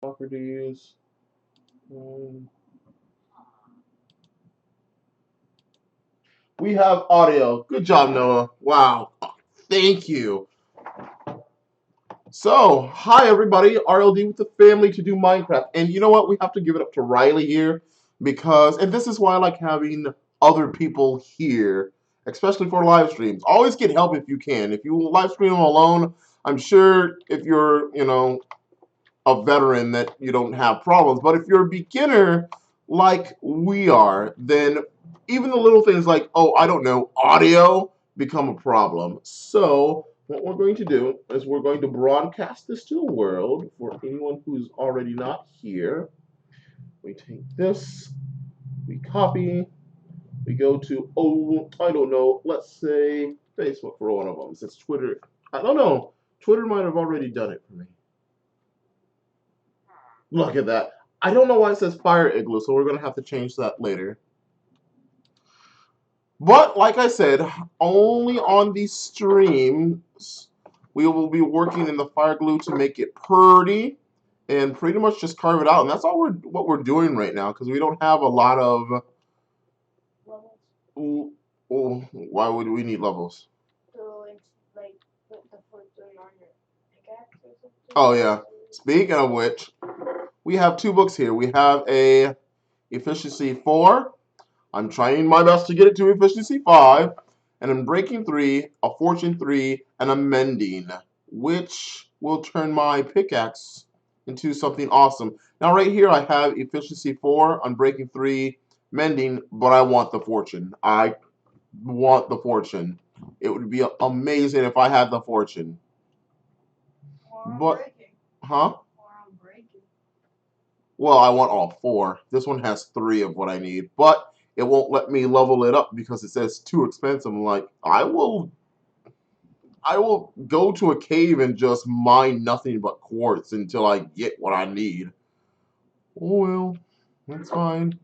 Properties. Um, we have audio. Good job, Noah. Wow. Thank you. So, hi everybody, RLD with the family to do Minecraft. And you know what? We have to give it up to Riley here because, and this is why I like having other people here, especially for live streams. Always get help if you can. If you live stream alone, I'm sure if you're, a veteran that you don't have problems. But if you're a beginner like we are, then even the little things like, oh, I don't know, audio become a problem. So what we're going to do is we're going to broadcast this to the world for anyone who's already not here. We take this, we copy, we go to, oh, I don't know, let's say Facebook for one of them, since Twitter, I don't know, Twitter might have already done it for me. Look at that. I don't know why it says Fire Igloo, so we're going to have to change that later. But, like I said, only on these streams we will be working in the fire glue to make it pretty and pretty much just carve it out. And that's all what we're doing right now because we don't have a lot of... Levels. Why would we need levels? So it's like put the fortune on your pickaxe or something. Oh, yeah. Speaking of which, we have two books here. We have a Efficiency 4. I'm trying my best to get it to Efficiency 5. And I'm Breaking 3, a Fortune 3, and a Mending, which will turn my pickaxe into something awesome. Now right here I have Efficiency 4, Unbreaking 3, Mending, but I want the Fortune. I want the Fortune. It would be amazing if I had the Fortune. But, huh? Well, I want all 4. This one has 3 of what I need, but it won't let me level it up because it says too expensive. I'm like, I will go to a cave and just mine nothing but quartz until I get what I need. Oh well, that's fine,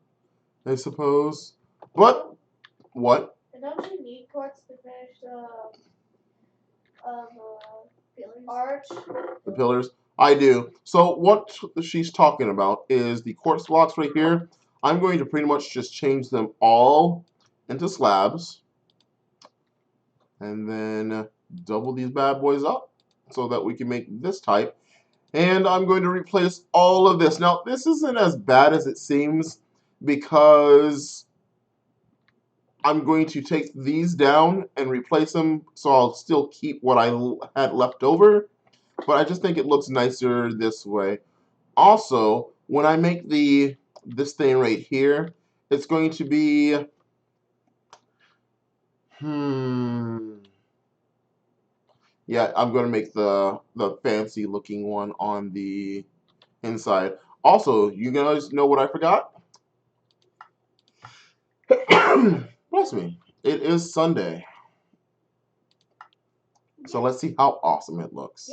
I suppose. But what? Don't you need quartz to finish the arch? The pillars? I do. So what she's talking about is the quartz blocks right here. I'm going to pretty much just change them all into slabs. And then double these bad boys up so that we can make this type. And I'm going to replace all of this. Now, this isn't as bad as it seems because I'm going to take these down and replace them so I'll still keep what I had left over. But I just think it looks nicer this way. Also, when I make this thing right here, it's going to be... Yeah, I'm going to make the fancy looking one on the inside. Also, you guys know what I forgot? Bless me. It is Sunday. So let's see how awesome it looks.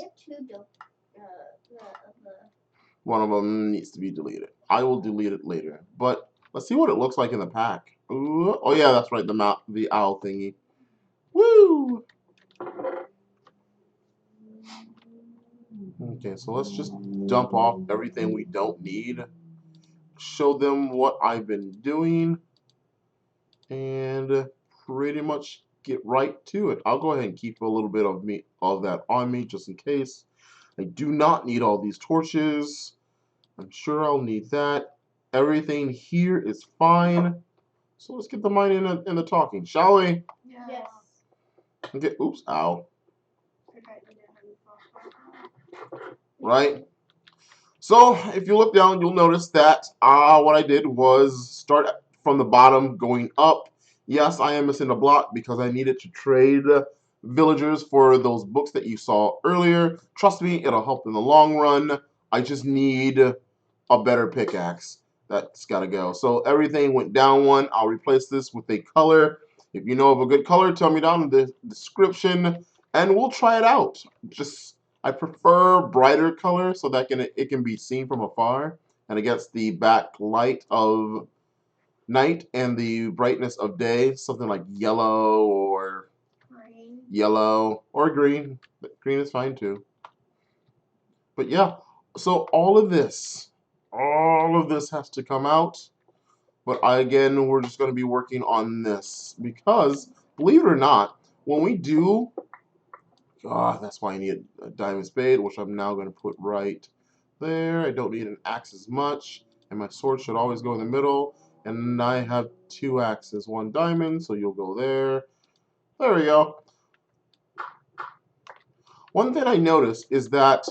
One of them needs to be deleted. I will delete it later. But let's see what it looks like in the pack. Ooh, oh yeah, that's right, the owl thingy. Woo! Okay, so let's just dump off everything we don't need. Show them what I've been doing. And pretty much get right to it. I'll go ahead and keep a little bit of that on me just in case. I do not need all these torches. I'm sure I'll need that. Everything here is fine. So let's get the mining and the talking, shall we? Yes. Okay, oops, ow. Right? So if you look down, you'll notice that what I did was start from the bottom going up. Yes, I am missing a block because I needed to trade villagers for those books that you saw earlier. Trust me, it'll help in the long run. I just need a better pickaxe. That's got to go. So everything went down one. I'll replace this with a color. If you know of a good color, tell me down in the description, and we'll try it out. I prefer brighter color so that it can be seen from afar, and it gets the backlight of night and the brightness of day. Something like yellow or green. Yellow or green. Green is fine too. But yeah, So all of this has to come out. But again, we're just going to be working on this because, believe it or not, when we do, that's why I need a diamond spade, which I'm now going to put right there. I don't need an axe as much, and my sword should always go in the middle. And I have two axes, one diamond, so you'll go there. There we go. One thing I noticed is that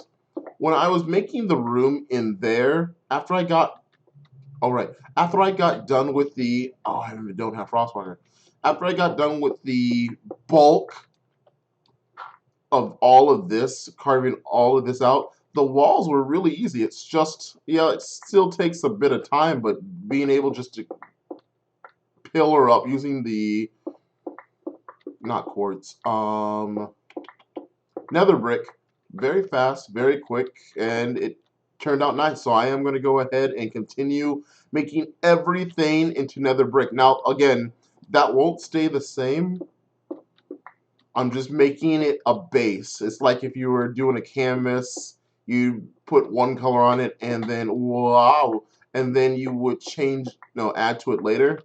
when I was making the room in there, after I got done with the, I don't have Frostwalker. After I got done with the bulk of all of this, carving all of this out, the walls were really easy. It's just, yeah, it still takes a bit of time, but being able just to pillar up using the, not quartz, nether brick, very fast, very quick, and it turned out nice. So I am going to go ahead and continue making everything into nether brick. Now, again, that won't stay the same. I'm just making it a base. It's like if you were doing a canvas, you put one color on it, and then wow, and then you would change, no, add to it later.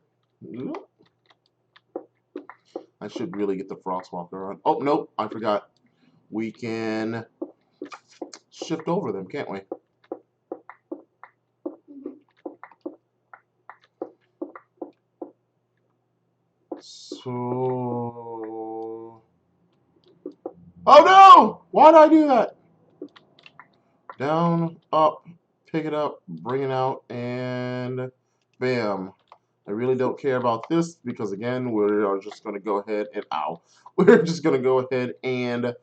I should really get the Frostwalker on. Oh, nope, I forgot. We can shift over them, can't we? So, oh no! Why did I do that? Down, up, pick it up, bring it out, and bam. I really don't care about this because again, we're just going to go ahead and we're just going to go ahead and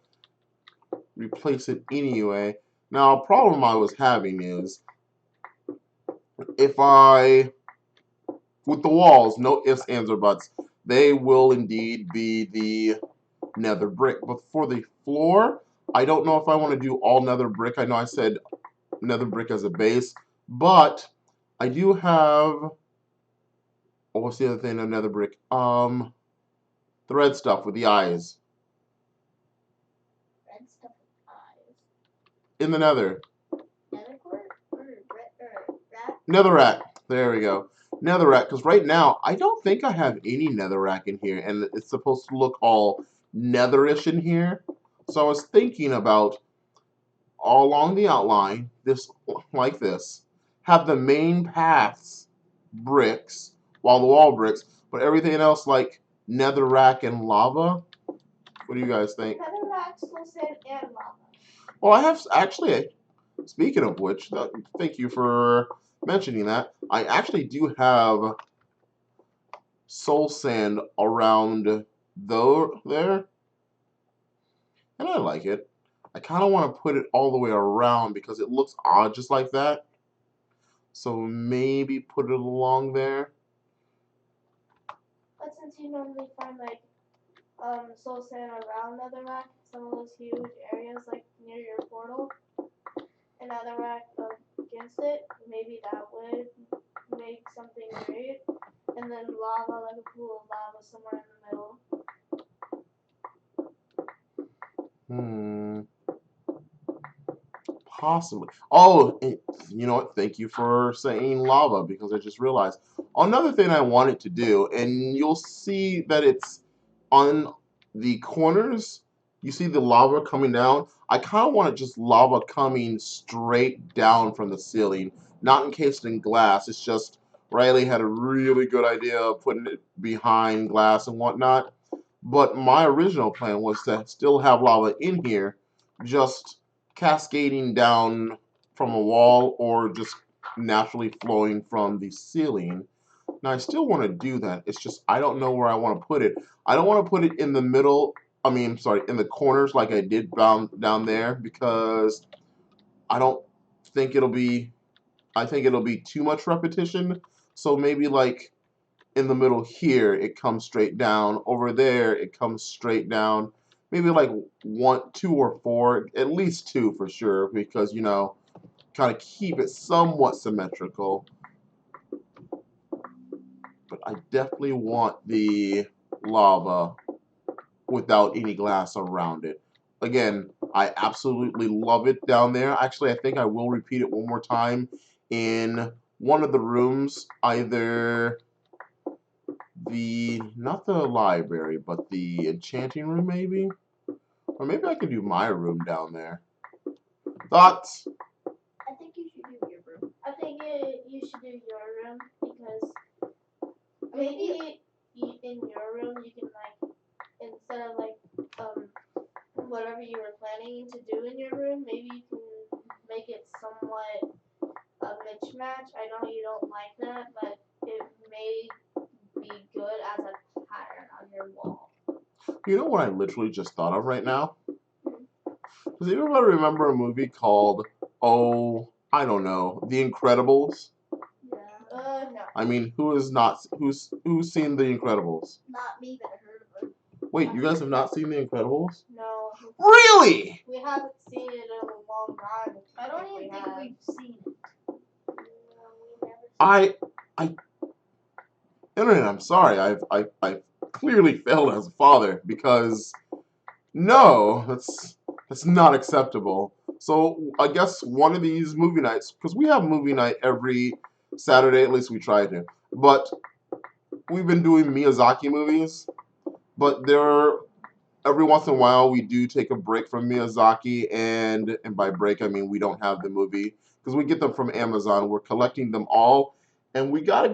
replace it anyway. Now, a problem I was having is if I, with the walls, no ifs, ands, or buts, they will indeed be the nether brick. But for the floor, I don't know if I want to do all nether brick. I know I said nether brick as a base, but I do have, what's the other thing, nether brick? The red stuff with the eyes. Red stuff with eyes. In the nether. Nethercore or rat? Netherrack. There we go. Netherrack, because right now, I don't think I have any netherrack in here, and it's supposed to look all netherish in here. So I was thinking about all along the outline, this like this, have the main paths bricks, while the wall bricks, but everything else like netherrack and lava. What do you guys think? Netherrack, soul sand, and lava. Well, I have actually, speaking of which, thank you for mentioning that. I actually do have soul sand around there, and I like it. I kind of want to put it all the way around because it looks odd just like that. So maybe put it along there. But since you normally find like soul sand around Netherrack, some of those huge areas like near your portal, and Netherrack against it, maybe that would make something great. And then lava, like a pool of lava somewhere in the middle. Hmm. Possibly. Oh, you know what? Thank you for saying lava because I just realized another thing I wanted to do, and you'll see that it's on the corners. You see the lava coming down. I kind of want just lava coming straight down from the ceiling, not encased in glass. It's just Riley had a really good idea of putting it behind glass and whatnot. But my original plan was to still have lava in here, just cascading down from a wall or just naturally flowing from the ceiling. Now I still want to do that. It's just I don't know where I want to put it. I don't want to put it in the middle. I mean, sorry, in the corners like I did down there because I don't think it'll be. I think it'll be too much repetition. So maybe like in the middle here, it comes straight down. Over there, it comes straight down. Maybe like one, two, or four, at least two for sure, because you know, kind of keep it somewhat symmetrical. But I definitely want the lava without any glass around it. again, I absolutely love it down there. Actually, I think I will repeat it one more time in one of the rooms, either the, not the library, but the enchanting room maybe? Or maybe I could do my room down there. Thoughts? I think you should do your room. I think you should do your room because maybe in your room you can like instead of like whatever you were planning to do in your room, maybe you can make it somewhat a mismatch. I know you don't like that, but it may be good as a pattern on your wall. You know what I literally just thought of right now? Does anybody remember a movie called, oh, I don't know, The Incredibles? Yeah. No. I mean, who's seen The Incredibles? Not me, but I heard of it. Wait, you guys have not seen The Incredibles? No. Really? We haven't seen it in a long time. I don't even think we've seen it. No, we never I I Internet, I'm sorry. I've clearly failed as a father because no, that's not acceptable. So I guess one of these movie nights, because we have movie night every Saturday, at least we try to. But we've been doing Miyazaki movies, but every once in a while we do take a break from Miyazaki, and by break I mean we don't have the movie because we get them from Amazon. We're collecting them all, and we got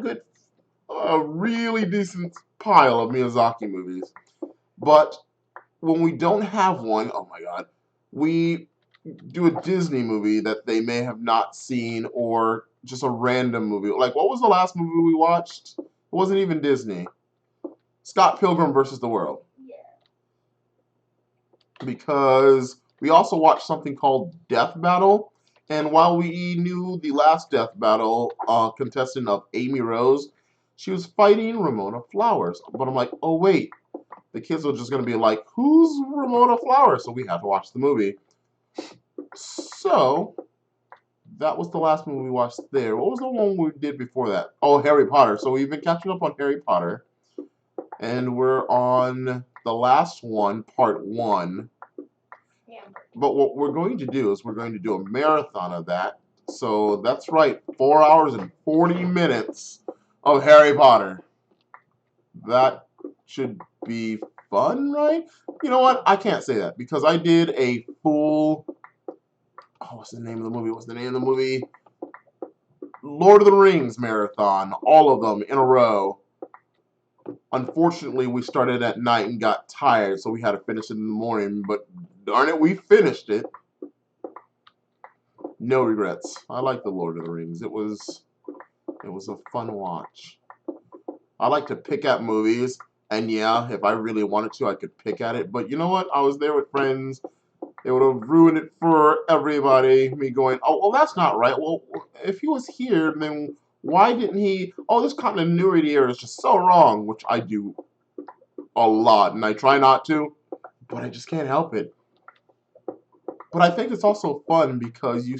a really decent pile of Miyazaki movies. But when we don't have one, oh my god, we do a Disney movie that they may have not seen or just a random movie. Like, what was the last movie we watched? It wasn't even Disney. Scott Pilgrim versus the World. Yeah. Because we also watched something called Death Battle. And while we knew the last Death Battle contestant of Amy Rose, she was fighting Ramona Flowers. But I'm like, oh wait, the kids are just going to be like, who's Ramona Flowers? So we had to watch the movie. So that was the last movie we watched there. What was the one we did before that? Oh, Harry Potter. So we've been catching up on Harry Potter. And we're on the last one, part one. Yeah. But what we're going to do is we're going to do a marathon of that. So that's right, 4 hours and 40 minutes of Harry Potter. That should be fun, right? You know what? I can't say that because I did a full. Oh, what's the name of the movie? What's the name of the movie? Lord of the Rings marathon. All of them in a row. Unfortunately, we started at night and got tired, so we had to finish it in the morning. But darn it, we finished it. No regrets. I like the Lord of the Rings. It was a fun watch. I like to pick at movies, and yeah, if I really wanted to, I could pick at it. But you know what? I was there with friends. It would have ruined it for everybody. Me going, oh, well, that's not right. Well, if he was here, then why didn't he? Oh, this continuity error is just so wrong, which I do a lot, and I try not to, but I just can't help it. But I think it's also fun because you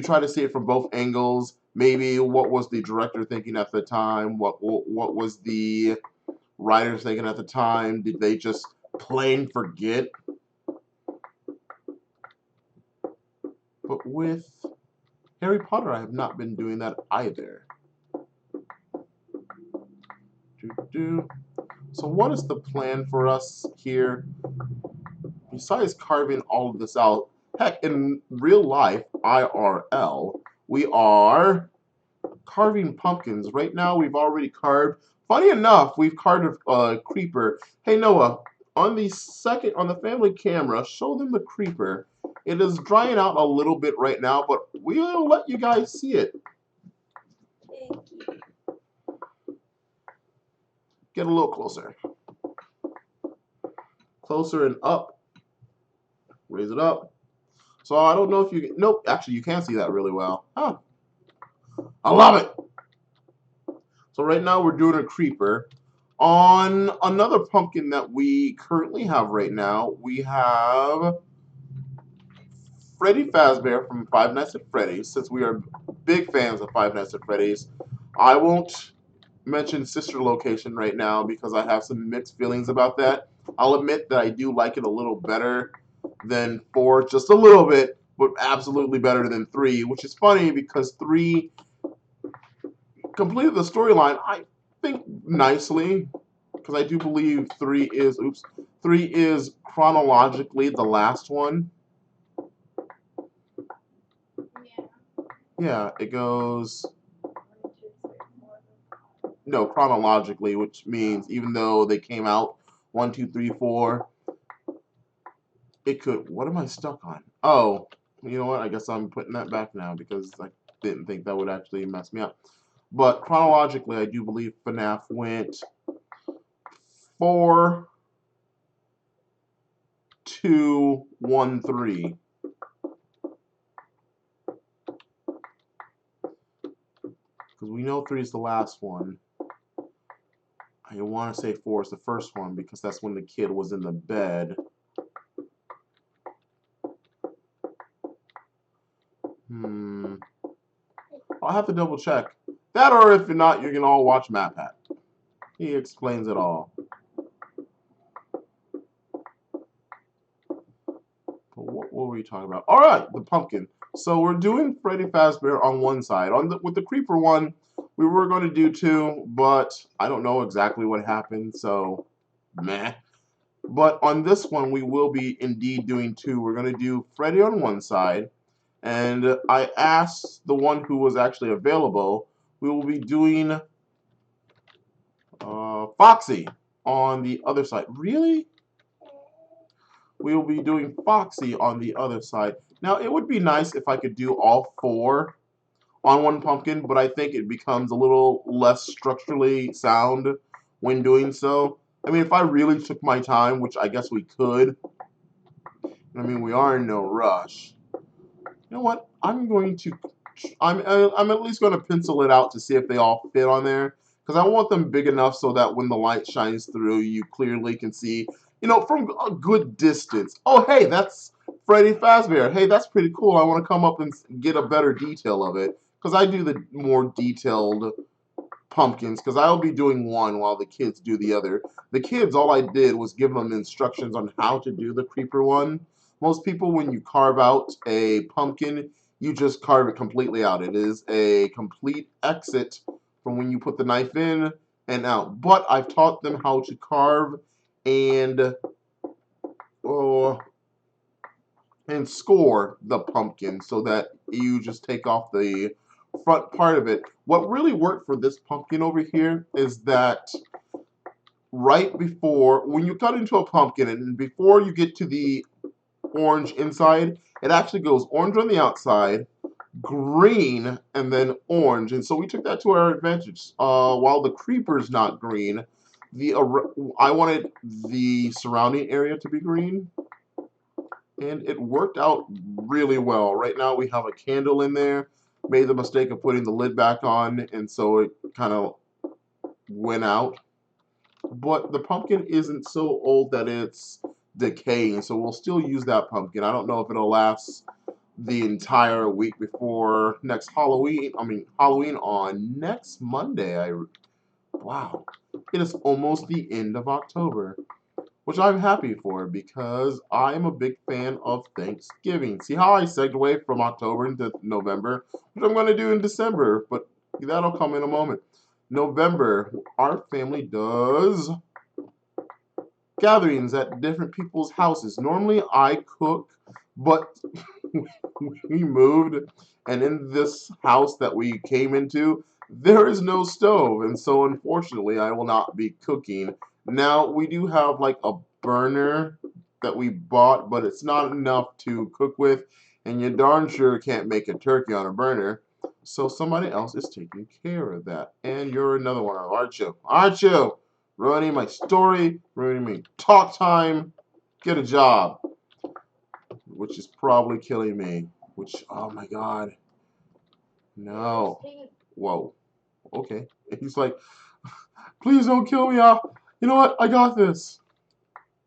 try to see it from both angles. Maybe what was the director thinking at the time? What was the writer thinking at the time? Did they just plain forget? But with Harry Potter, I have not been doing that either. Doo-doo. So what is the plan for us here? Besides carving all of this out, heck, in real life, IRL, we are carving pumpkins. Right now, we've already carved. Funny enough, we've carved a creeper. Hey Noah, on the family camera, show them the creeper. It is drying out a little bit right now, but we'll let you guys see it. Thank you. Get a little closer. Closer and up. Raise it up. So I don't know if you can. Nope, actually, you can see that really well. Huh. I love it. So right now we're doing a creeper. On another pumpkin that we currently have right now, we have Freddy Fazbear from Five Nights at Freddy's. Since we are big fans of Five Nights at Freddy's, I won't mention Sister Location right now because I have some mixed feelings about that. I'll admit that I do like it a little better than 4, just a little bit, but absolutely better than 3, which is funny because 3 completed the storyline, I think, nicely, because I do believe 3 is chronologically the last one. Yeah. Yeah, it goes, 1, 2, 3, 4. no, chronologically, which means even though they came out 1, 2, 3, 4, it could, what am I stuck on? Oh, you know what, I guess I'm putting that back now because I didn't think that would actually mess me up. But chronologically, I do believe FNAF went 4, 2, 1, 3. Because we know 3 is the last one. I want to say 4 is the first one because that's when the kid was in the bed. I'll have to double check. That, or if not, you can all watch MatPat. He explains it all. What were we talking about? All right, the pumpkin. So we're doing Freddy Fazbear on one side. With the Creeper one, we were going to do 2, but I don't know exactly what happened, so meh. But on this one, we will be indeed doing 2. We're going to do Freddy on one side, and I asked the one who was actually available, we will be doing Foxy on the other side. Really? We will be doing Foxy on the other side. Now, it would be nice if I could do all 4 on one pumpkin, but I think it becomes a little less structurally sound when doing so. I mean, if I really took my time, which I guess we could, I mean, we are in no rush. You know what? I'm at least going to pencil it out to see if they all fit on there. Because I want them big enough so that when the light shines through, you clearly can see, from a good distance. Oh, hey, that's Freddy Fazbear. Hey, that's pretty cool. I want to come up and get a better detail of it. Because I do the more detailed pumpkins, because I'll be doing one while the kids do the other. The kids, all I did was give them instructions on how to do the creeper one. Most people, when you carve out a pumpkin, you just carve it completely out. It is a complete exit from when you put the knife in and out. But I've taught them how to carve and uh, and score the pumpkin so that you just take off the front part of it. What really worked for this pumpkin over here is that right before, when you cut into a pumpkin and before you get to the orange inside, it actually goes orange on the outside, green, and then orange. And so we took that to our advantage. While the creeper's not green, I wanted the surrounding area to be green, and it worked out really well. Right now we have a candle in there. Made the mistake of putting the lid back on, and so it kind of went out. But the pumpkin isn't so old that it's decaying, so we'll still use that pumpkin. I don't know if it'll last the entire week before next Halloween. I mean, Halloween on next Monday. Wow, it is almost the end of October, which I'm happy for because I'm a big fan of Thanksgiving. See how I segued from October into November, which I'm going to do in December, but that'll come in a moment. November, our family does gatherings at different people's houses. Normally I cook, but we moved, and in this house that we came into, there is no stove, and so unfortunately I will not be cooking. Now, we do have like a burner that we bought, but it's not enough to cook with, and you darn sure can't make a turkey on a burner. So somebody else is taking care of that. And you're another one, aren't you? Aren't you? Ruining my story, ruining my talk time. Get a job. Which is probably killing me. Which, oh my god. No. Whoa. Okay. He's like, please don't kill me. You know what? I got this.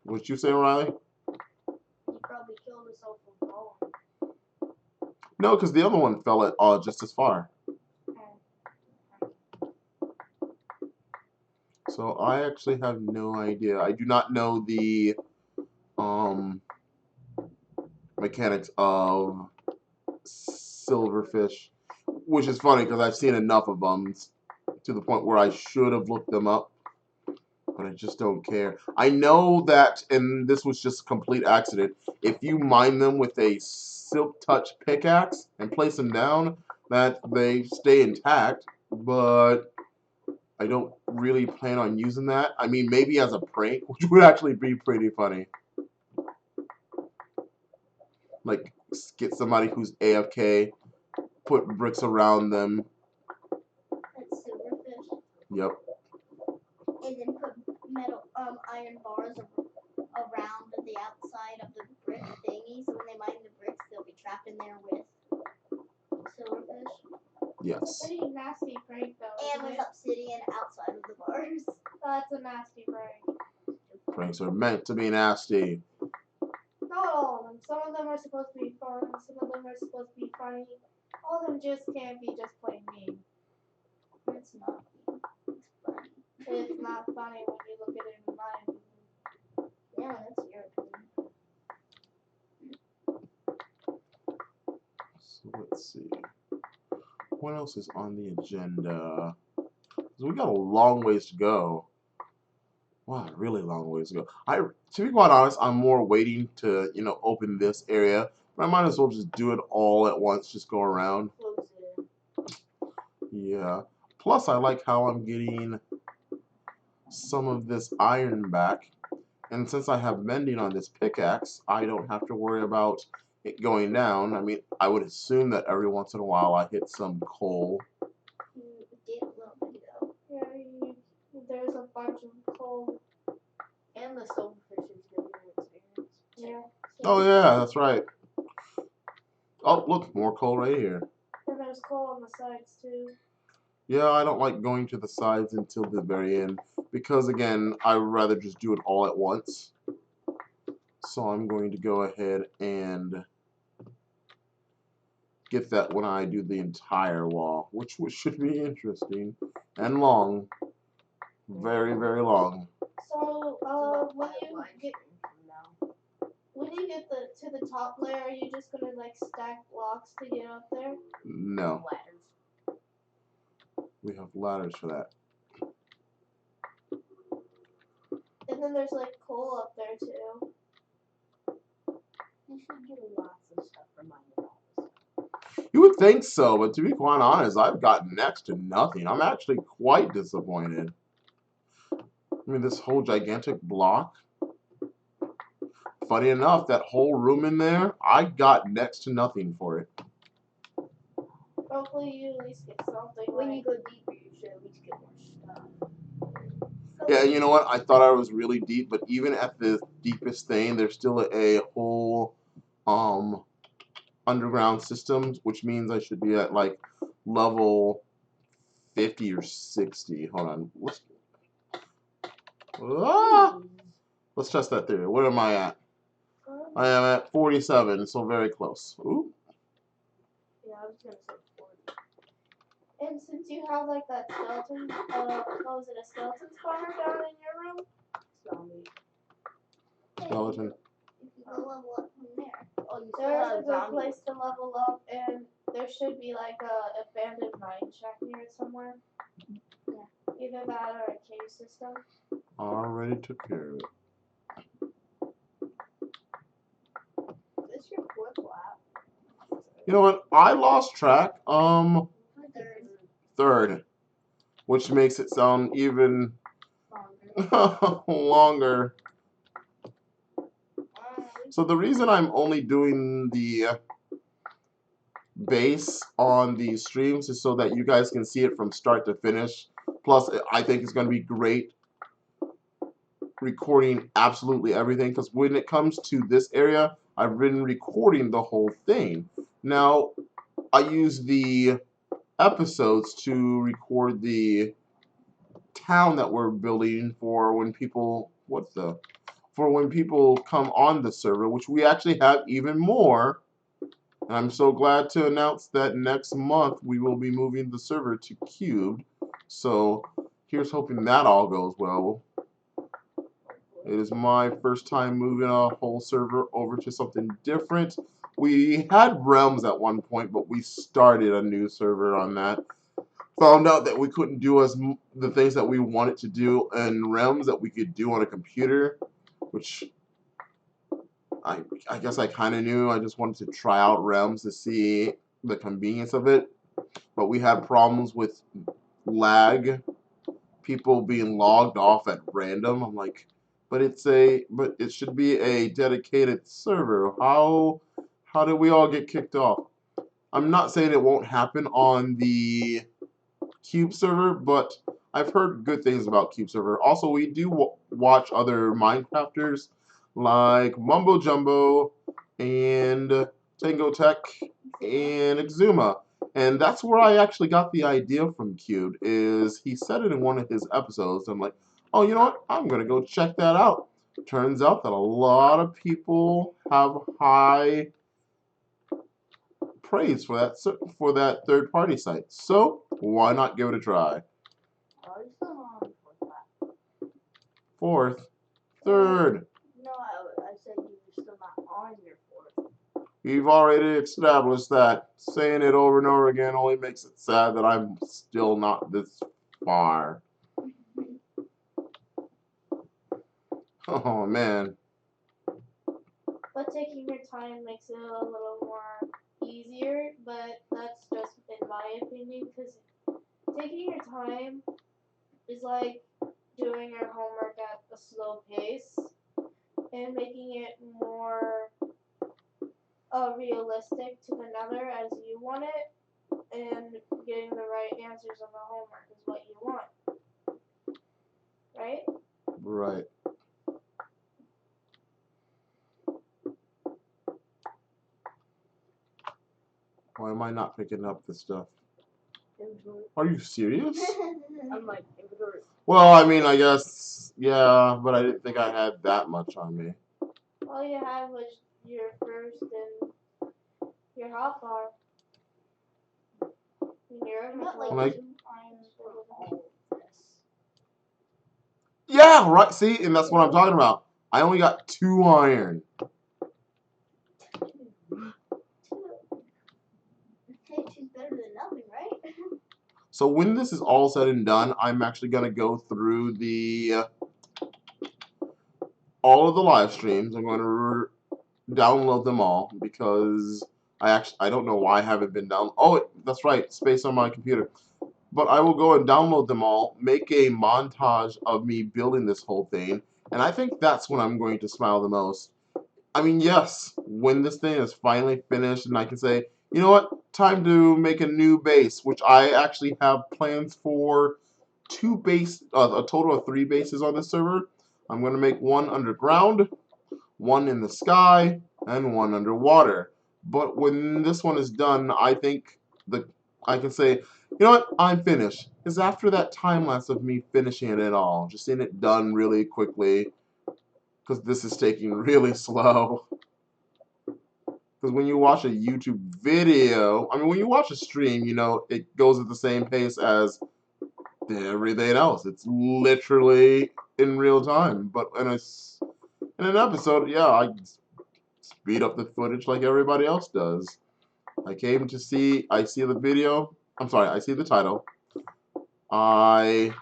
What you say, Riley? You probably killed yourself from falling. No, because the other one fell at just as far. So So I actually have no idea. I do not know the um, mechanics of silverfish, which is funny because I've seen enough of them to the point where I should have looked them up, but I just don't care. I know that, and this was just a complete accident, if you mine them with a silk touch pickaxe and place them down, that they stay intact, but I don't really plan on using that. I mean, maybe as a prank, which would actually be pretty funny. Like, get somebody who's AFK, put bricks around them. That's silverfish. Yep. And then put metal, iron bars around the outside of the brick thingy, so when they mine the bricks, they'll be trapped in there with silverfish. Yes. It's a pretty nasty prank, though. And with obsidian outside of the bars. That's a nasty prank. Pranks are meant to be nasty. Not all of them. Some of them are supposed to be fun. Some of them are supposed to be funny. All of them just can't be just plain mean. It's not mean. It's funny. It's not funny when you look at it in mind. Yeah, that's your opinion. So let's see. What else is on the agenda? So we got a long ways to go. Wow, really long ways to go. To be quite honest, I'm more waiting to, open this area. But I might as well just do it all at once, just go around. Close it. Yeah. Plus, I like how I'm getting some of this iron back. And since I have mending on this pickaxe, I don't have to worry about it going down. I mean, I would assume that every once in a while I hit some coal. You did a little bit ago. Yeah, there's a bunch of coal. And the silverfish is good experience. Yeah. Oh yeah, that's right. Oh, look, more coal right here. And there's coal on the sides too. Yeah, I don't like going to the sides until the very end because, again, I'd rather just do it all at once. So I'm going to go ahead and get that when I do the entire wall, which should be interesting and long. Very, very long. So, when you get to the top layer, are you just gonna like stack blocks to get up there? No. Ladders. We have ladders for that. And then there's like coal up there too. You should get lots of stuff from mining. You would think so, but to be quite honest, I've got next to nothing. I'm actually quite disappointed. I mean, this whole gigantic block. Funny enough, that whole room in there, I got next to nothing for it. Hopefully you at least get something. When you go deeper, you should at least get more stuff. Yeah, you know what? I thought I was really deep, but even at the deepest thing, there's still a whole underground system, which means I should be at like level 50 or 60. Hold on. Let's test that theory. What am I at? I am at 47, so very close. Ooh. Yeah, I was gonna say 40. And since you have like that skeleton, was it a skeleton spawner down in your room? Zombie. Skeleton. You can go level up from there. Oh, there's a good place to level up, and there should be like a abandoned mine shack near it somewhere. Yeah. Either that or a cave system. Already took care of it. Is this your fourth lap? You know what? I lost track. Third. Which makes it sound even longer. So the reason I'm only doing the base on these streams is so that you guys can see it from start to finish. Plus, I think it's going to be great recording absolutely everything, because when it comes to this area, I've been recording the whole thing. Now, I use the episodes to record the town that we're building for when people come on the server, which we actually have even more. And I'm so glad to announce that next month we will be moving the server to Cubed. So here's hoping that all goes well. It is my first time moving a whole server over to something different. We had Realms at one point, but we started a new server on that. Found out that we couldn't do the things that we wanted to do in Realms that we could do on a computer, which I guess I kind of knew. I just wanted to try out Realms to see the convenience of it. But we had problems with lag, people being logged off at random. I'm like, but it should be a dedicated server. How did we all get kicked off? I'm not saying it won't happen on the Cube server, but I've heard good things about Cube server. Also, we do watch other Minecrafters like Mumbo Jumbo and Tango Tech and Exuma. And that's where I actually got the idea from Cube, is he said it in one of his episodes. I'm like, oh, you know what? I'm going to go check that out. Turns out that a lot of people have high praise for that third party site. So why not give it a try? Fourth, third. No, I said you were still not on your fourth. We've already established that. Saying it over and over again only makes it sad that I'm still not this far. Oh man. But taking your time makes it a little more easier, but that's just in my opinion, because taking your time is like doing your homework at a slow pace and making it more realistic to another as you want it, and getting the right answers on the homework is what you want, right? Right. Why am I not picking up this stuff? Are you serious? I'm like, Well, I mean, I guess, yeah, but I didn't think I had that much on me. all you had was your first and your hotbar. And you're not like 2 times for this. Yeah, right, see, and that's what I'm talking about. I only got 2 iron. Two's better than nothing, right? So when this is all said and done, I'm actually going to go through the all of the live streams. I'm going to download them all because I don't know why I haven't been down. Oh, that's right, space on my computer. But I will go and download them all, make a montage of me building this whole thing, and I think that's when I'm going to smile the most. I mean, yes, when this thing is finally finished and I can say, you know what, time to make a new base, which I actually have plans for a total of 3 bases on this server. I'm going to make one underground, one in the sky, and one underwater. But when this one is done, I think I can say, you know what, I'm finished. It's after that time lapse of me finishing it all, just seeing it done really quickly, because this is taking really slow. Because when you watch a YouTube video, I mean, when you watch a stream, you know, it goes at the same pace as everything else. It's literally in real time. But in an episode, yeah, I speed up the footage like everybody else does. I see the video. I'm sorry, I see the title. I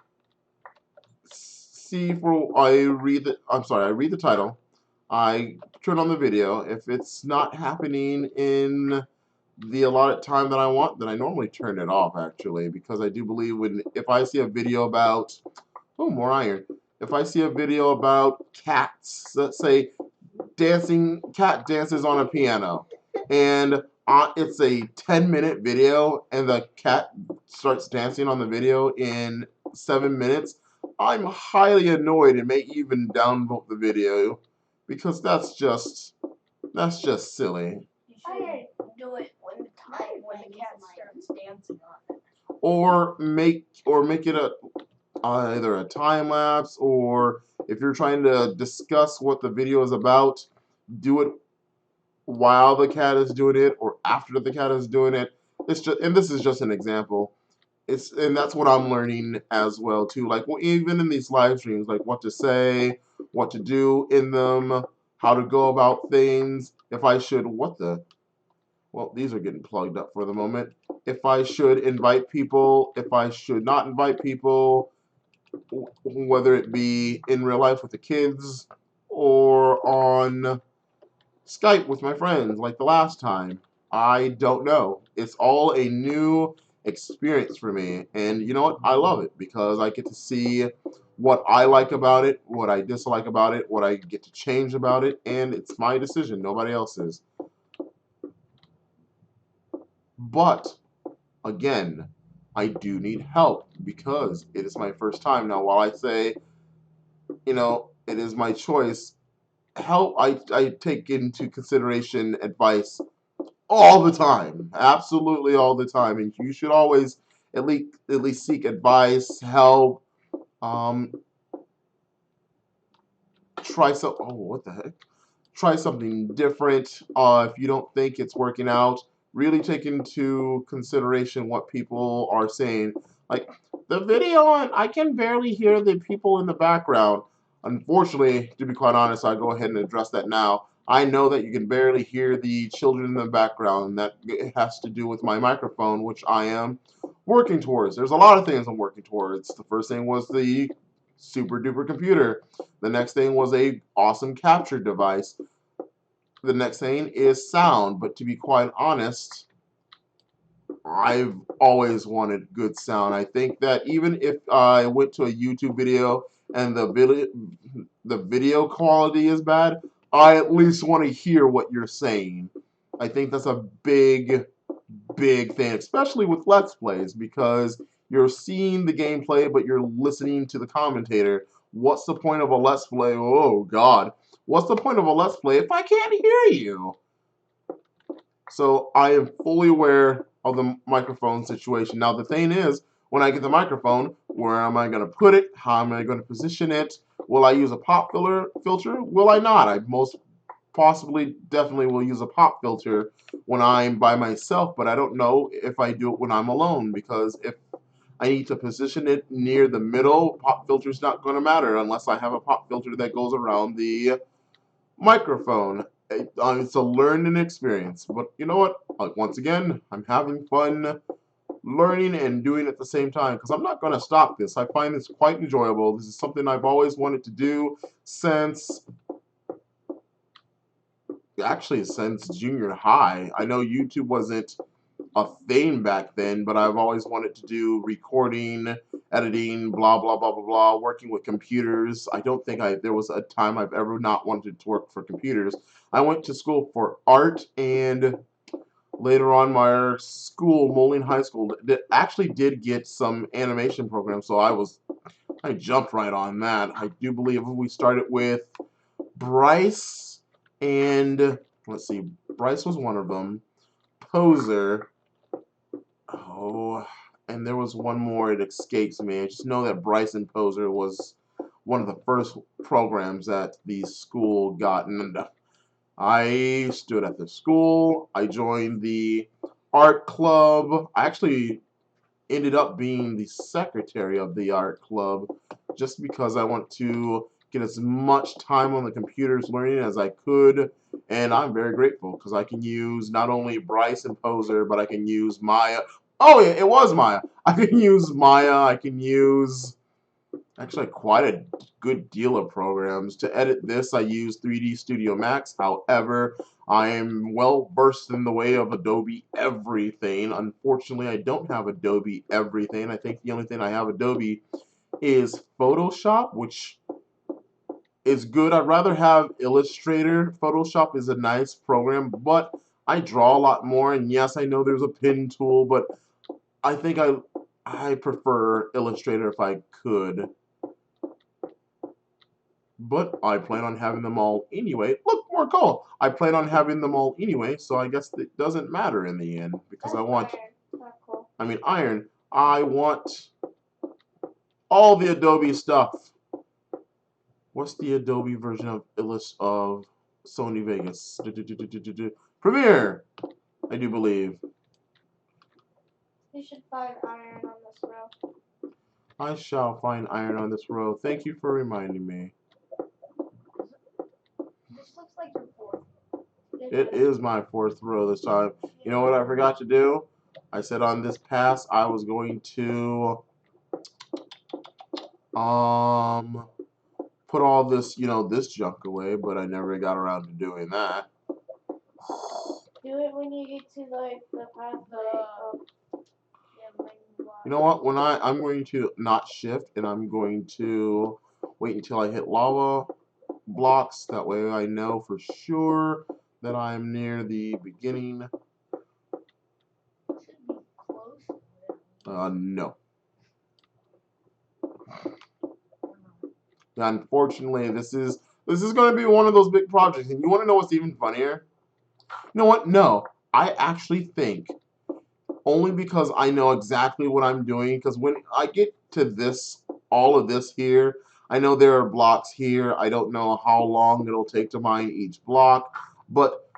I read the title. I turn on the video. If it's not happening in the allotted time that I want, then I normally turn it off actually, because I do believe if I see a video about more iron. If I see a video about cats, let's say cat dances on a piano, and it's a 10-minute video, and the cat starts dancing on the video in 7 minutes, I'm highly annoyed and may even downvote the video because that's just silly. You should do it when the cat starts dancing on it. Or make it either a time lapse, or if you're trying to discuss what the video is about, do it while the cat is doing it or after the cat is doing it. And this is just an example. and that's what I'm learning as well too. Like even in these live streams, like what to say, what to do in them, how to go about things. If I should, what the? Well, these are getting plugged up for the moment. If I should invite people, if I should not invite people, whether it be in real life with the kids or on Skype with my friends like the last time. I don't know. It's all a new experience for me. And you know what? I love it because I get to see what I like about it, what I dislike about it, what I get to change about it, and it's my decision, nobody else's. But again, I do need help because it is my first time. Now, while I say, it is my choice, help, I take into consideration advice all the time, absolutely all the time, and you should always at least seek advice, help, um, try some. Oh, what the heck? Try something different. If you don't think it's working out, really take into consideration what people are saying. Like the video, on, I can barely hear the people in the background. Unfortunately, to be quite honest, I'll go ahead and address that now. I know that you can barely hear the children in the background. That has to do with my microphone, which I am working towards. There's a lot of things I'm working towards. The first thing was the super duper computer. The next thing was a awesome capture device. The next thing is sound, but to be quite honest, I've always wanted good sound. I think that even if I went to a YouTube video and the video quality is bad, I at least want to hear what you're saying. I think that's a big thing, especially with Let's Plays, because you're seeing the gameplay, but you're listening to the commentator. What's the point of a Let's Play? Oh, God. What's the point of a Let's Play if I can't hear you? So I am fully aware of the microphone situation. Now, the thing is, when I get the microphone, where am I going to put it? How am I going to position it? Will I use a pop filter? Will I not? I most possibly definitely will use a pop filter when I'm by myself, but I don't know if I do it when I'm alone, because if I need to position it near the middle, pop filter's not going to matter unless I have a pop filter that goes around the microphone. It's a learning experience, but you know what? Once again, I'm having fun learning and doing at the same time because I'm not going to stop this. I find this quite enjoyable. This is something I've always wanted to do since since junior high. I know YouTube wasn't a thing back then, but I've always wanted to do recording, editing, blah blah blah blah blah, working with computers. I don't think there was a time I've ever not wanted to work for computers. I went to school for art, and later on my school, Moline High School, actually did get some animation programs, so I jumped right on that. I do believe we started with Bryce, and let's see, Bryce was one of them. Poser. Oh, and there was one more. It escapes me. I just know that Bryson Poser was one of the first programs that the school got, and I stood at the school. I joined the art club. I actually ended up being the secretary of the art club just because I want to get as much time on the computers learning as I could, and I'm very grateful because I can use not only Bryce and Poser, but I can use Maya. Oh yeah, it was Maya. I can use Maya. I can use actually quite a good deal of programs. To edit this, I use 3D Studio Max. However, I am well versed in the way of Adobe Everything. Unfortunately, I don't have Adobe Everything. I think the only thing I have Adobe is Photoshop, which is good. I'd rather have Illustrator. Photoshop is a nice program, but I draw a lot more. And yes, I know there's a pen tool, but I think I prefer Illustrator if I could. But I plan on having them all anyway. Look, more coal. I plan on having them all anyway, so I guess it doesn't matter in the end because I want. Iron. Not cool. I mean, iron. I want all the Adobe stuff. What's the Adobe version of Sony Vegas? Premiere, I do believe. You should find iron on this row. I shall find iron on this row. Thank you for reminding me. This looks like your fourth. It is my fourth row this time. You know what I forgot to do? I said on this pass I was going to put all this, this junk away, but I never got around to doing that. Do it when you get to like the pathway of You know what? When I'm going to not shift and I'm going to wait until I hit lava blocks. That way I know for sure that I'm near the beginning. Should be close. No. Unfortunately, this is going to be one of those big projects. And you want to know what's even funnier? You know what? No. I actually think only because I know exactly what I'm doing. Because when I get to this, all of this here, I know there are blocks here. I don't know how long it'll take to mine each block. But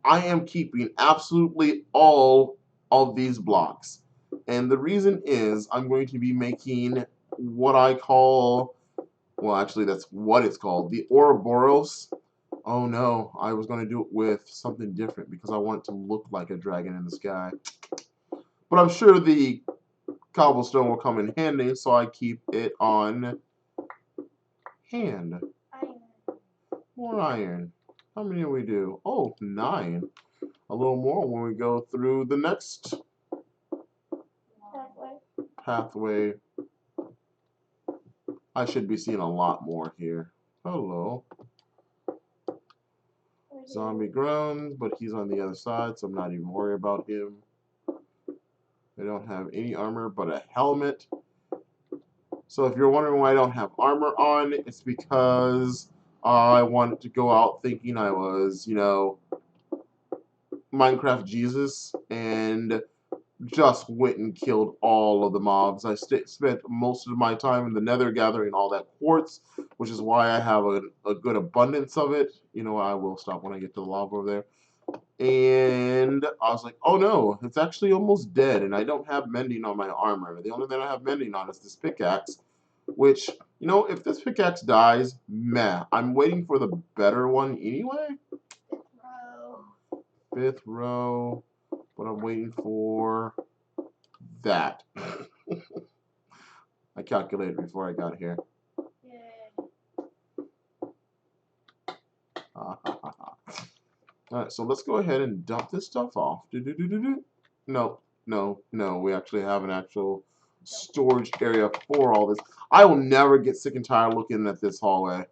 I am keeping absolutely all of these blocks. And the reason is I'm going to be making what I call, well, actually, that's what it's called, the Ouroboros. Oh no, I was going to do it with something different because I want it to look like a dragon in the sky. But I'm sure the cobblestone will come in handy, so I keep it on hand. Iron. More iron. How many do we do? Oh, 9. A little more when we go through the next pathway. I should be seeing a lot more here. Hello. Zombie groans, but he's on the other side, so I'm not even worried about him. I don't have any armor but a helmet. So if you're wondering why I don't have armor on, it's because I wanted to go out thinking I was, Minecraft Jesus, and just went and killed all of the mobs. I spent most of my time in the nether gathering all that quartz, which is why I have a good abundance of it. You know, I will stop when I get to the lava over there. And I was like, oh no, it's actually almost dead, and I don't have mending on my armor. The only thing I have mending on is this pickaxe, which, if this pickaxe dies, meh. I'm waiting for the better one anyway. Fifth row. But I'm waiting for that. I calculated before I got here. Alright, so let's go ahead and dump this stuff off. No, no, no. We actually have an actual storage area for all this. I will never get sick and tired looking at this hallway.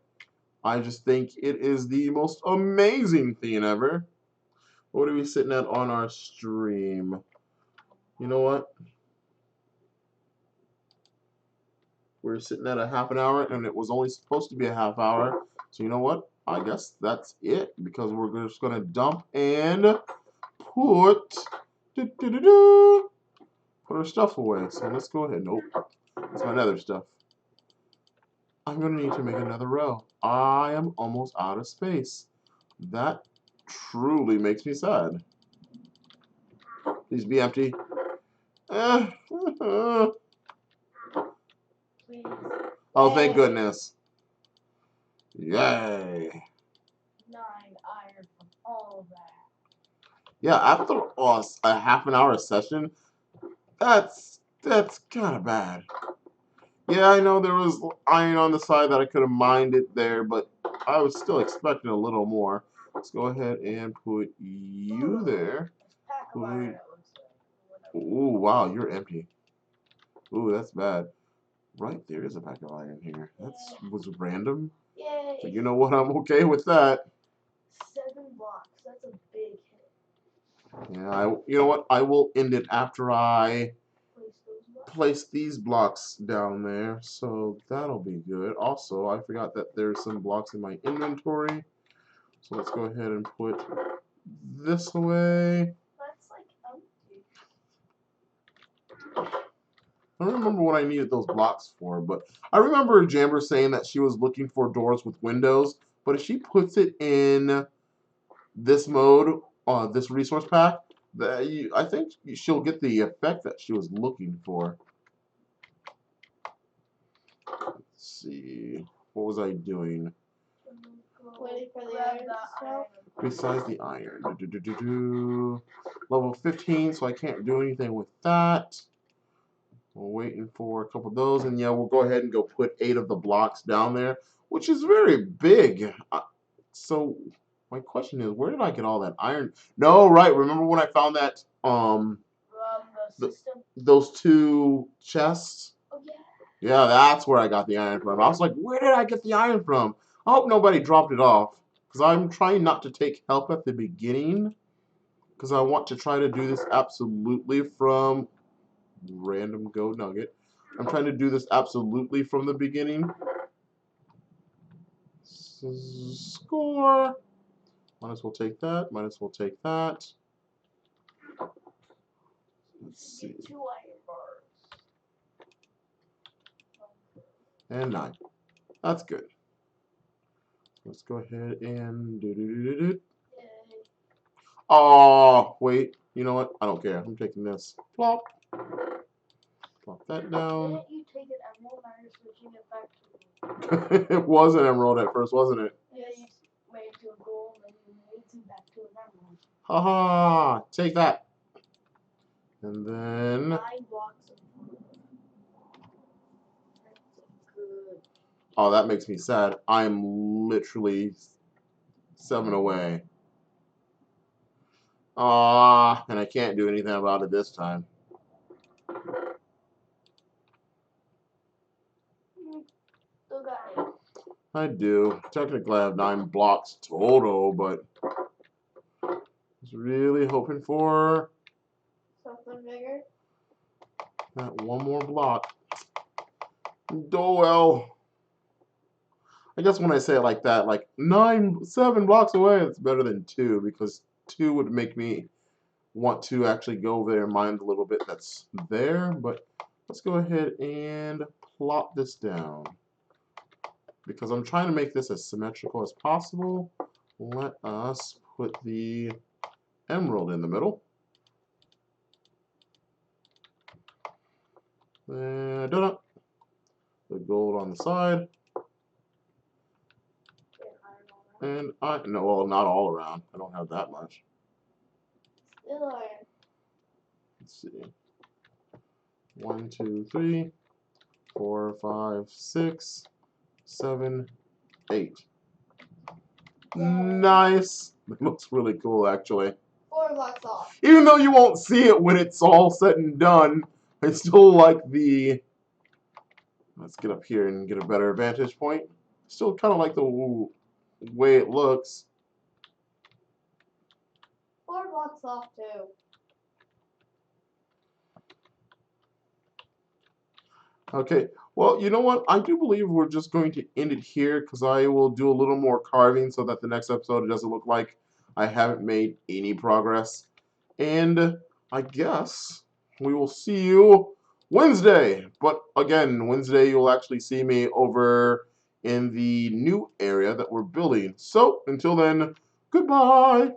I just think it is the most amazing thing ever. What are we sitting at on our stream? You know what? We're sitting at a half an hour, and it was only supposed to be a half hour. So you know what? I guess that's it, because we're just going to dump and put our stuff away. So let's go ahead. Nope. That's my nether stuff. I'm going to need to make another row. I am almost out of space. That truly makes me sad. Please be empty. Please. Oh, thank goodness. Yay. 9 iron from all of that. Yeah, after a half an hour session, that's kind of bad. Yeah, I know there was iron on the side that I could have mined it there, but I was still expecting a little more. Let's go ahead and put you there. Ooh, wow, you're empty. Ooh, that's bad. Right there is a pack of iron here. That was random. Yay. So you know what? I'm okay with that. 7 blocks. That's a big hit. Yeah, you know what? I will end it after I place these blocks down there. So that'll be good. Also, I forgot that there's some blocks in my inventory. So let's go ahead and put this away. That's like empty. I don't remember what I needed those blocks for, but I remember Jamber saying that she was looking for doors with windows, but if she puts it in this mode, this resource pack, I think she'll get the effect that she was looking for. Let's see. What was I doing? Waiting for the iron to smelt. Besides the iron. Level 15, so I can't do anything with that. We're waiting for a couple of those, and yeah, we'll go ahead and go put 8 of the blocks down there, which is very big. So my question is, where did I get all that iron? No, right. Remember when I found that The system. those 2 chests? Oh yeah. Yeah, that's where I got the iron from. I was like, where did I get the iron from? I hope nobody dropped it off, because I'm trying not to take help at the beginning, because I want to try to do this absolutely from random go nugget. I'm trying to do this absolutely from the beginning. Score. Might as well take that. Might as well take that. Let's see. 2 iron bars. And 9. That's good. Let's go ahead and do. Oh, wait. You know what? I don't care. I'm taking this. Plop. Plop that down. Didn't you take an emerald and you're switching it back to It was an emerald at first, wasn't it? Yeah, you made it to a gold and you made it back to an emerald. Haha. Take that. And then 9 blocks of good. oh, that makes me sad. I'm literally 7 away. Ah, and I can't do anything about it this time. Still got 8. I do. Technically, I have 9 blocks total, but I was really hoping for Something bigger. that one more block. Oh well. I guess when I say it like that, like 7 blocks away, it's better than 2, because 2 would make me want to actually go over there and mine the little bit that's there. But let's go ahead and plot this down, because I'm trying to make this as symmetrical as possible. Let us put the emerald in the middle. And the gold on the side. And no, well, not all around. I don't have that much. Still iron. Let's see. 1, 2, 3, 4, 5, 6, 7, 8. Nice. It looks really cool, actually. 4 blocks off. Even though you won't see it when it's all said and done, I still like the. Let's get up here and get a better vantage point. Still kind of like the way it looks. 4 blocks off too. Okay, well, you know what? I do believe we're just going to end it here, because I will do a little more carving so that the next episode it doesn't look like I haven't made any progress. And I guess we will see you Wednesday. But again, Wednesday you'll actually see me over in the new area that we're building. So until then, goodbye.